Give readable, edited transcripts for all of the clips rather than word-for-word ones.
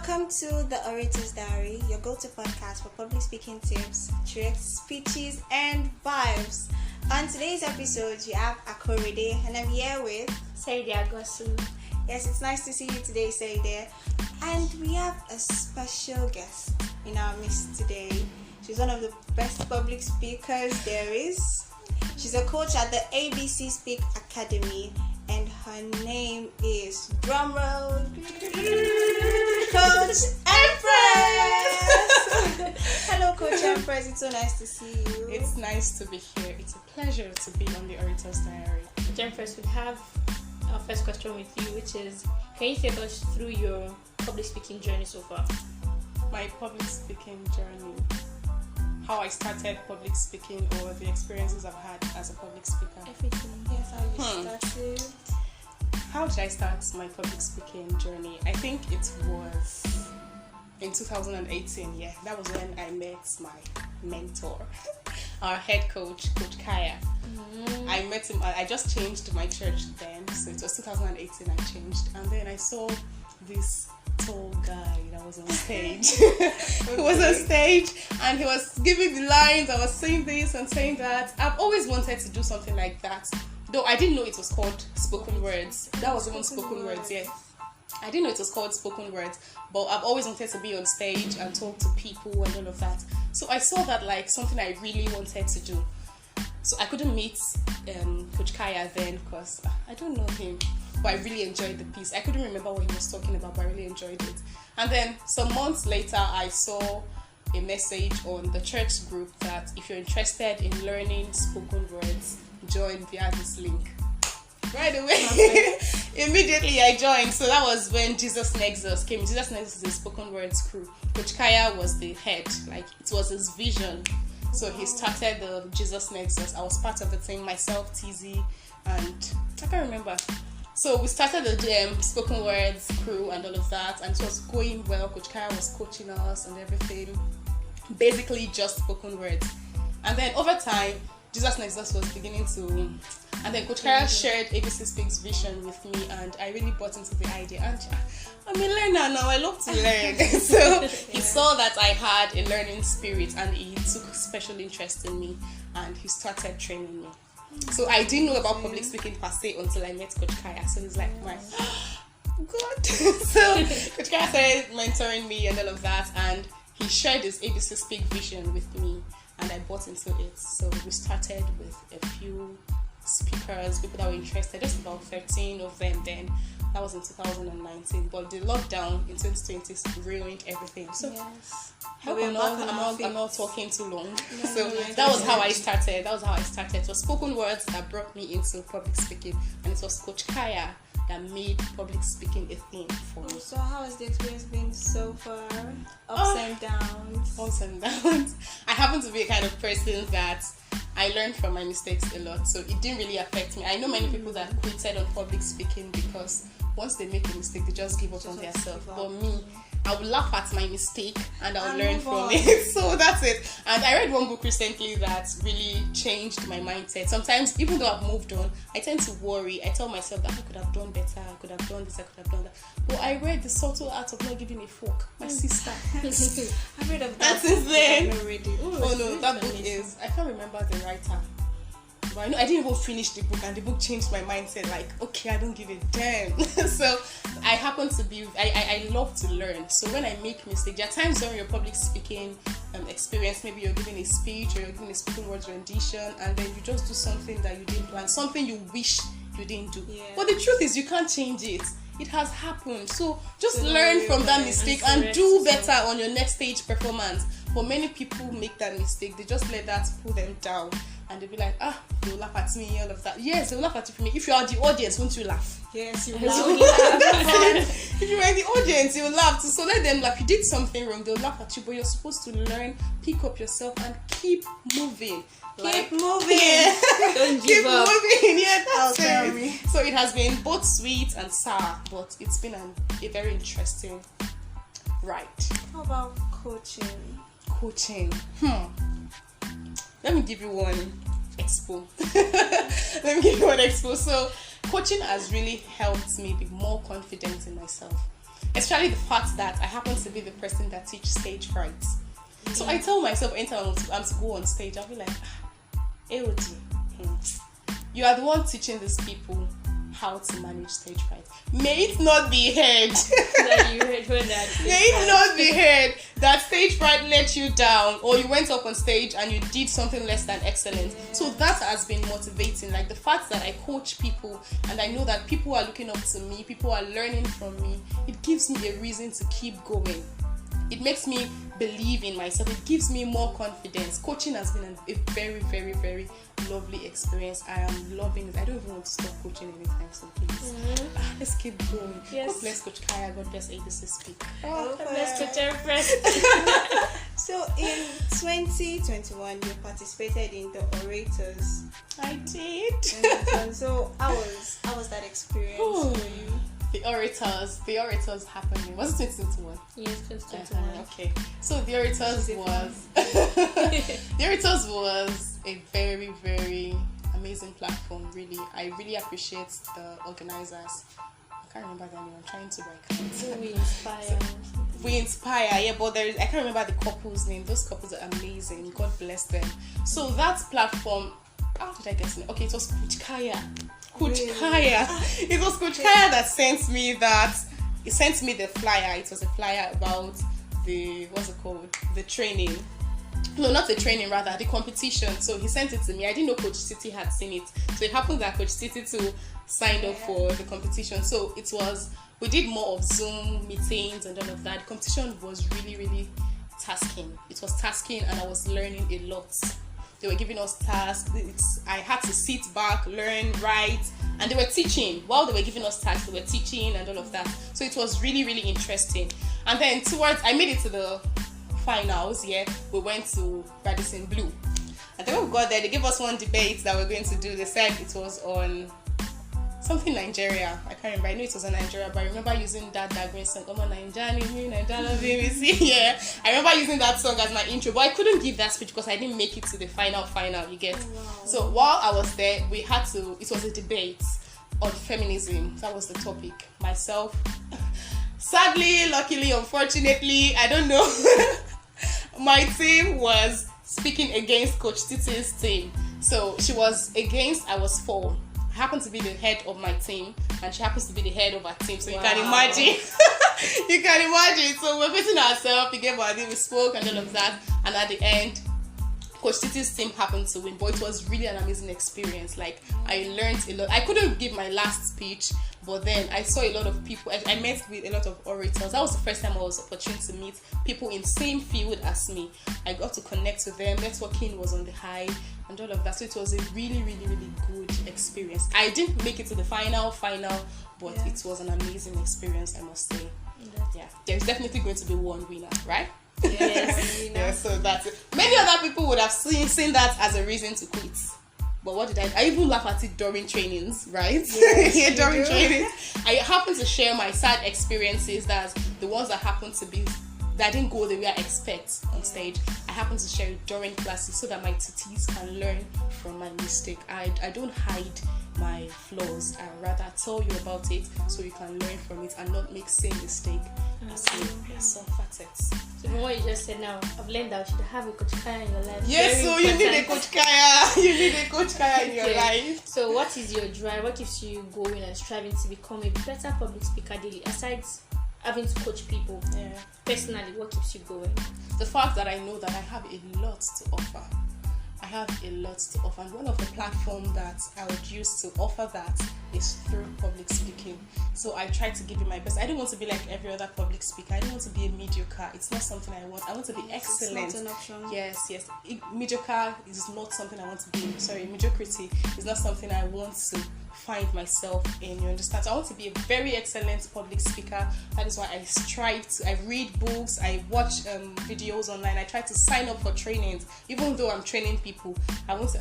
Welcome to the Orators Diary, your go-to podcast for public speaking tips, tricks, speeches, and vibes. On today's episode, you have Akorede, and I'm here with Saidi Agosu. Yes, it's nice to see you today, Saidi. And we have a special guest in our midst today. She's one of the best public speakers there is. She's a coach at the AbCSpeak Academy, and her name is, drumroll, Coach Empress. Hello, Coach Empress. It's so nice to see you. It's nice to be here. It's a pleasure to be on the Orators Diary. Empress, we have our first question with you, which is, can you take us through your public speaking journey so far? My public speaking journey. How I started public speaking, or the experiences I've had as a public speaker. Everything. Yes, how you started. How did I start my public speaking journey? I think it was in 2018. Yeah, that was when I met my mentor, our head coach, Coach Kaya. I met him. I just changed my church then, so it was 2018. I changed, and then I saw this tall guy that was on stage. He was on stage and he was giving the lines. I was saying this and saying that. I've always wanted to do something like that, though I didn't know it was called spoken words. That was even spoken words, yeah. I didn't know it was called spoken words, but I've always wanted to be on stage and talk to people and all of that. So I saw that like something I really wanted to do. So I couldn't meet Coach Kaya then because I don't know him, but I really enjoyed the piece. I couldn't remember what he was talking about, but I really enjoyed it. And then some months later, I saw a message on the church group that if you're interested in learning spoken words, join via this link. Right away, immediately I joined. So that was when Jesus Nexus came. Jesus Nexus is a spoken words crew. Coach Kaya was the head, like it was his vision. So he started the Jesus Nexus. I was part of the team, myself, TZ, and I can't remember. So we started the spoken words crew and all of that, and it was going well. Coach Kaya was coaching us and everything. Basically just spoken words. And then over time, Jesus Nexus was beginning to... And then Coach Kaya shared AbCSpeak's vision with me, and I really bought into the idea. And I'm a learner now, I love to learn. So he saw that I had a learning spirit, and he took special interest in me, and he started training me. So I didn't know about public speaking per se until I met Coach Kaya. So he's like, my God. So Coach Kaya started mentoring me and all of that, and he shared his AbCSpeak vision with me, and I bought into it. So we started with a few speakers, people that were interested, just about 13 of them then. That was in 2019, but the lockdown in 2020 ruined everything. So Yes. I'm not talking too long. So that was how I started. It was spoken words that brought me into public speaking, and it was Coach Kaya that made public speaking a thing for me. So how has the experience been so far? Ups and downs. Ups and downs. I happen to be a kind of person that I learned from my mistakes a lot, so it didn't really affect me. I know many people that quitted on public speaking because once they make a mistake, they just give up on themselves. But me, I would laugh at my mistake and I would learn from it. So that's it. And I read one book recently that really changed my mindset. Sometimes, even though I've moved on, I tend to worry. I tell myself that I could have done better, I could have done this, I could have done that. But I read The Subtle Art of Not Giving a Fuck. My sister. I've read of that. That is then. Oh No, that book is... I can't remember the writer. But I know I didn't even finish the book, and the book changed my mindset. Like, okay, I don't give a damn. So I happen to be, I love to learn. So when I make mistakes, there are times during your public speaking experience, maybe you're giving a speech or you're giving a spoken words rendition, and then you just do something that you didn't plan, something you wish you didn't do. Yeah. But the truth is, you can't change it. It has happened. So just learn from that mistake and do better on your next stage performance. But many people make that mistake. They just let that pull them down. And they'll be like, they'll laugh at me, all of that. Yes, they'll laugh at you for me. If you are the audience, won't you laugh? Yes, you laugh. If you are the audience, you'll laugh too. So let them laugh. You did something wrong, they'll laugh at you. But you're supposed to learn, pick up yourself, and keep moving. Keep moving. Yeah. Don't Keep give up. moving. Yeah, that's Tell it. me. So it has been both sweet and sour, but it's been a very interesting ride. How about coaching? Coaching. Let me give you one expo. So coaching has really helped me be more confident in myself. especially the fact that I happen to be the person that teaches stage fright. So I tell myself anytime I'm to go on stage, I'll be like, AOD, you are the one teaching these people how to manage stage fright. May it not be heard. That you heard when that. May it not be heard that stage fright let you down, or you went up on stage and you did something less than excellent. Yeah. So that has been motivating. Like the fact that I coach people and I know that people are looking up to me, people are learning from me, it gives me a reason to keep going. It makes me believe in myself. It gives me more confidence. Coaching has been a very, very, very lovely experience. I am loving it. I don't even want to stop coaching anytime soon, please. Let's keep going. Yes. God bless Coach Kaya. God bless AbCSpeak. Let's go to Empress. So in 2021, you participated in the Orators. I did. So how was that experience for you? The Orators happened. Was it 2021? Yes, 2021. Okay. So the Orators was a very, very amazing platform. Really, I really appreciate the organizers. I can't remember their name. I'm trying to write. We inspire. We inspire, yeah, but I can't remember the couple's name. Those couples are amazing. God bless them. So that platform, how did I get to know? Okay, it was Coach Kaya. It was Coach Kaya that sent me that. He sent me the flyer. It was a flyer about the the training. No, not the training, rather the competition. So he sent it to me. I didn't know Coach Titi had seen it. So it happened that Coach Titi too signed up for the competition. So we did more of Zoom meetings and all of that. The competition was really, really tasking. It was tasking and I was learning a lot. They were giving us tasks. I had to sit back, learn, write, and they were teaching. While they were giving us tasks, they were teaching and all of that. So it was really, really interesting. And then I made it to the finals. Yeah, we went to Radisson Blue. And then when we got there, they gave us one debate that we're going to do. They said it was on something Nigeria. I can't remember. I know it was in Nigeria, but I remember using that green song. Yeah, I remember using that song as my intro, but I couldn't give that speech because I didn't make it to the final. You get. Wow. So while I was there, it was a debate on feminism. That was the topic. Myself, sadly, luckily, unfortunately, I don't know. My team was speaking against Coach Titi's team. So she was against, I was for. I happen to be the head of my team and she happens to be the head of our team. So you can imagine. You can imagine. So we're facing ourselves, we gave our name, we spoke and all of that. And at the end, Coach Titi's team happened to win. But it was really an amazing experience. Like, I learned a lot. I couldn't give my last speech, but then I saw a lot of people. I met with a lot of orators. That was the first time I was opportune to meet people in the same field as me. I got to connect with them. Networking was on the high and all of that. So it was a really, really, really good experience. I didn't make it to the final, but it was an amazing experience, I must say. Yeah, there's definitely going to be one winner, right? Yes. Yeah, so that's it. Many other people would have seen that as a reason to quit. But what did I even laugh at it during trainings, right? Yes, yeah, during trainings. I happen to share my sad experiences, that's the ones that happen to be that didn't go the way I expect on stage. I happen to share it during classes so that my TTs can learn from my mistake. I don't hide my flaws. I rather tell you about it so you can learn from it and not make same mistake as you. So facets. So from what you just said now, I've learned that you should have a Coach Kaya in your life. Yes, so you need a Coach Kaya. You need a Coach Kaya in your life. So what is your drive? What keeps you going and striving to become a better public speaker daily? Aside having to coach people, personally, what keeps you going? The fact that I know that I have a lot to offer. And one of the platforms that I would use to offer that is through public speaking. So I try to give it my best. I don't want to be like every other public speaker. I don't want to be a mediocre. It's not something I want. I want to be excellent. It's not an option. Yes. Mediocre is not something I want to be. Mediocrity is not something I want to find myself in. You understand? So I want to be a very excellent public speaker. That is why I strive to. I read books. I watch videos online. I try to sign up for trainings. Even though I'm training people, I won't say,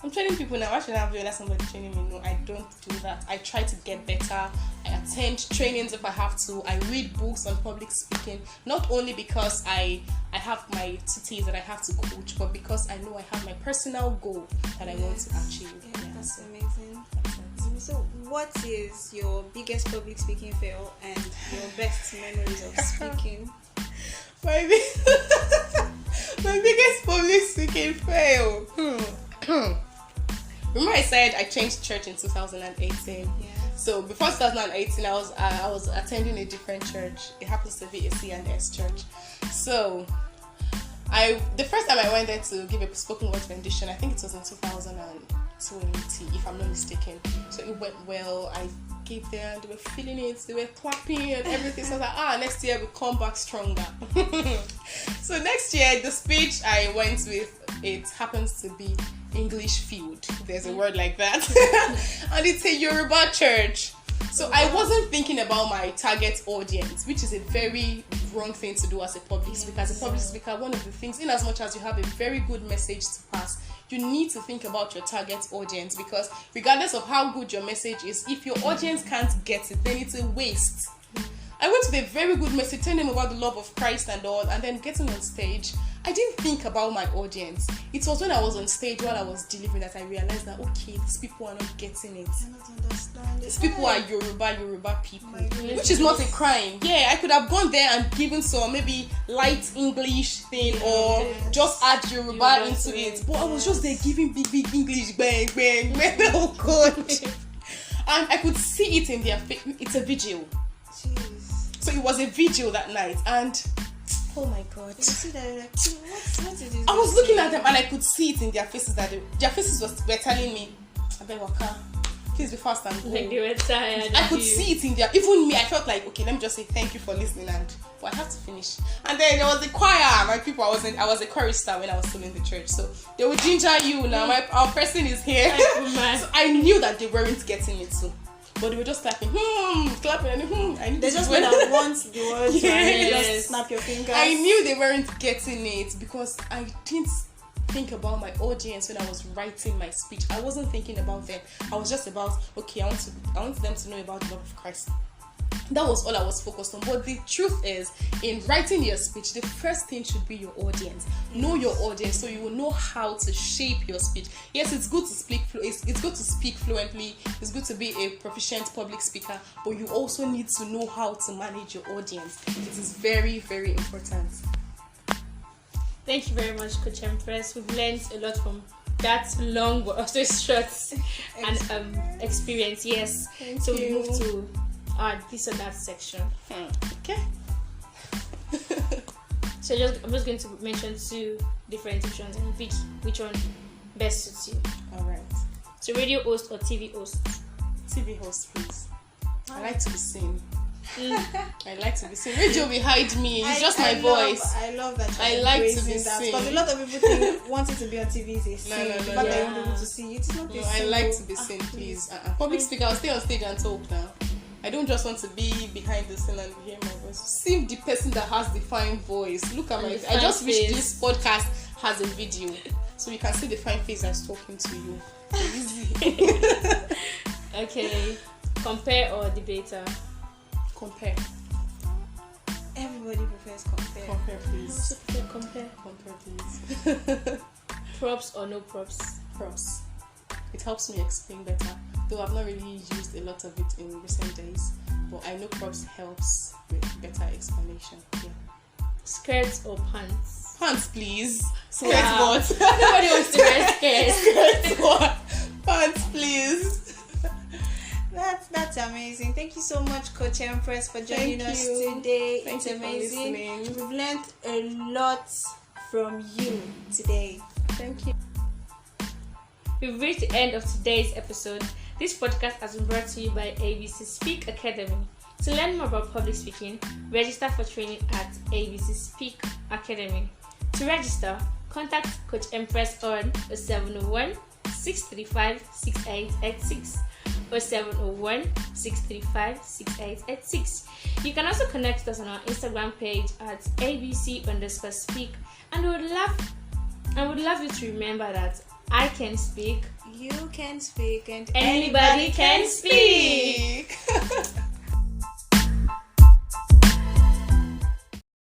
I'm training people now. Why should I have let somebody training me? No, I don't do that. I try to get better. I attend trainings if I have to. I read books on public speaking. Not only because I have my TTs that I have to coach, but because I know I have my personal goal that I want to achieve. Yeah, that's amazing. That's it. So, what is your biggest public speaking fail and your best memories of speaking? My biggest public speaking fail. Remember I said I changed church in 2018. Yeah. So before 2018, I was attending a different church. It happens to be a C&S church. So the first time I went there to give a spoken word rendition, I think it was in 2020, if I'm not mistaken. So it went well. I gave them, they were feeling it, they were clapping and everything. So I was like, next year we'll come back stronger. So next year, the speech I went with, it happens to be English field. There's a word like that. And it's a Yoruba church. So I wasn't thinking about my target audience, which is a very wrong thing to do as a public speaker. As a public speaker, one of the things, in as much as you have a very good message to pass, you need to think about your target audience, because regardless of how good your message is, if your audience can't get it, then it's a waste. I went with a very good message, telling them about the love of Christ and all, and then getting on stage, I didn't think about my audience. It was when I was on stage while I was delivering that I realized that, okay, these people are not getting it. I don't understand. These people are Yoruba people, which is not a crime. Yeah, I could have gone there and given some maybe light English thing or just add Yoruba into it. But I was just there giving big English, bang, bang, bang. Oh God. And I could see it in their face. It's a vigil. Jeez. So it was a vigil that night, and oh my God. You see that, like, what is this? I was looking at them and I could see it in their faces that their faces were telling me, Abewaka, please be fast and go. Like they were tired. I could see it in their, even me, I felt like, okay, let me just say thank you for listening, but I have to finish. And then there was the choir, my people, I was a chorister when I was still in the church, so they would ginger you now, our person is here. So I knew that they weren't getting it too. But they were just clapping, clapping, and They just went out once the words, and just snap your fingers. I knew they weren't getting it because I didn't think about my audience when I was writing my speech. I wasn't thinking about them. I was just about, okay, I want them to know about the love of Christ. That was all I was focused on. But the truth is, in writing your speech, the first thing should be your audience. Know your audience so you will know how to shape your speech. Yes, it's good to speak. It's good to speak fluently. It's good to be a proficient public speaker. But you also need to know how to manage your audience. It is very, very important. Thank you very much, Coach Empress. We've learned a lot from that long but also short and experience. Yes. Thank you. We move to this or that section. Okay. So I'm just going to mention two different options and pick which one best suits you. Alright. So radio host or TV host? TV host, please. I like to be seen. I like to be seen. Radio will hide me. It's just my voice. I love that. I like to be that seen. because a lot of people think wanting to be on TV is a sin. No. The fact that you want people to see you, it's not a sin. I like to be seen, please. Public speaker, I'll stay on stage and talk now. I don't just want to be behind the scene and hear my voice. See the person that has the fine voice. Look at my face. I just wish this podcast has a video so you can see the fine face that's talking to you. Easy. Okay. Compare or debater? Compare. Everybody prefers compare. Compare, please. Compare, please. Props or no props? Props. It helps me explain better. Though I've not really used a lot of it in recent days, but I know props helps with better explanation. Yeah. Skirts or pants? Pants, please. Skirt Wow. what? Nobody wants to wear skirts. Skirt what? Pants, please. That's amazing. Thank you so much, Coach Empress, for joining us today. Thank it's you amazing. For listening. We've learned a lot from you today. Thank you. We've reached the end of today's episode. This podcast has been brought to you by AbCSpeak Academy. To learn more about public speaking, register for training at AbCSpeak Academy. To register, contact Coach Empress on 0701 635 6886 or 701 635 6886. You can also connect with us on our Instagram page at abc_speak, and would love you to remember that I can speak, you can speak, and anybody can speak.